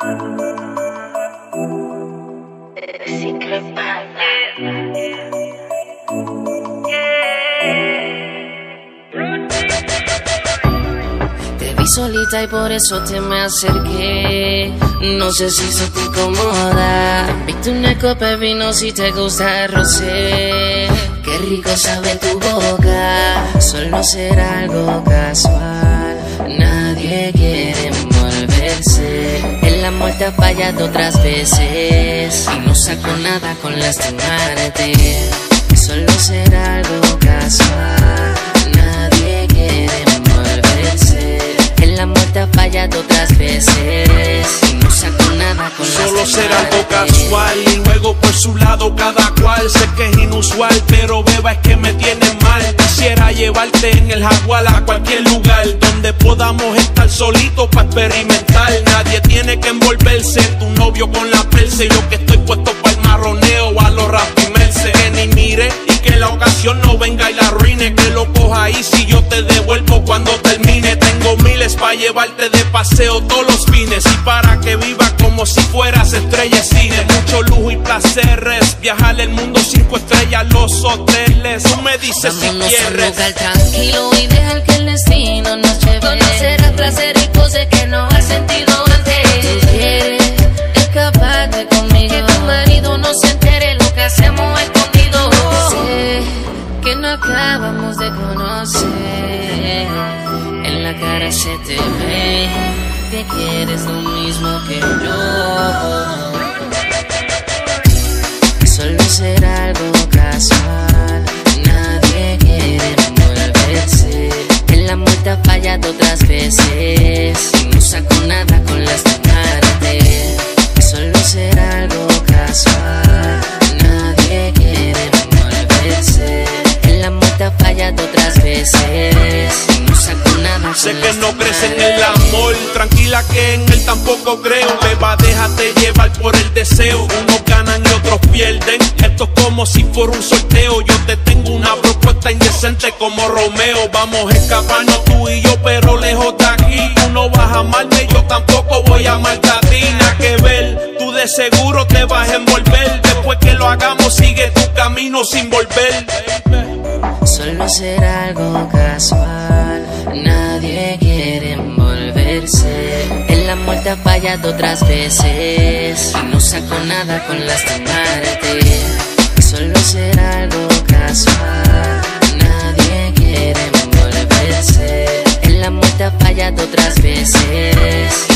Te vi solita y por eso te me acerqué. No sé si eso te incomoda. Viste una copa de vino si te gusta el rosé. Qué rico sabe tu boca. Solo será algo casual. Nadie quiere envolverse. El amor te ha fallado otras veces y no saco nada con lastimarte. Solo será algo casual. Nadie quiere envolverse. El amor te ha fallado otras veces y no saco nada con lastimarte. Solo será algo casual y luego por su lado cada cual. Sé que es inusual, pero beba es que me tienes mal. Quisiera llevarte en el Jaguar a cualquier lugar donde podamos estar solitos para experimentar. Nadie tiene que envolverse, tu novio con la perse. Yo que estoy puesto para el marroneo a los rapimerse. Que ni mire y que la ocasión no venga y la arruine. Que lo coja ahí si yo te devuelvo cuando termine. Tengo miles para llevarte de paseo todos los fines y para que vivas como si fueras estrella de cine. Mucho lujo y placeres, viajar el mundo 5 estrellas, los hoteles. Tú me dices si vámonos quieres. A un lugar tranquilo y dejar que el destino nos lleve. Conocerás placer y cosas que no has sentido antes. Tú quieres escaparte conmigo, que tu marido no se entere lo que hacemos escondido. Sé que no acabamos de conocer. En la cara se te ve que quieres lo mismo que yo. Solo será algo casual. Nadie quiere envolverse. El amor te ha fallado otras veces y no saco nada con lastimarte. Solo será algo casual. Nadie quiere envolverse. El amor te ha fallado otras veces y no saco nada con Sé que no lastimarte. crees en el amor, tranquila que en él tampoco creo. Beba, déjate llevar por el deseo. Unos ganan y otros pierden. Esto es como si fuera un sorteo. Yo te tengo una propuesta indecente como Romeo. Vamos a escaparnos tú y yo, pero lejos de aquí. Tú no vas a amarme, yo tampoco voy a amarte a ti. Nada que ver, tú de seguro te vas a envolver. Después que lo hagamos, sigue tu camino sin volver. Solo será algo casual. Nadie quiere envolverse. El amor te ha fallado otras veces y no saco nada con lastimarte. Solo será algo casual. Nadie quiere envolverse. El amor te ha fallado otras veces.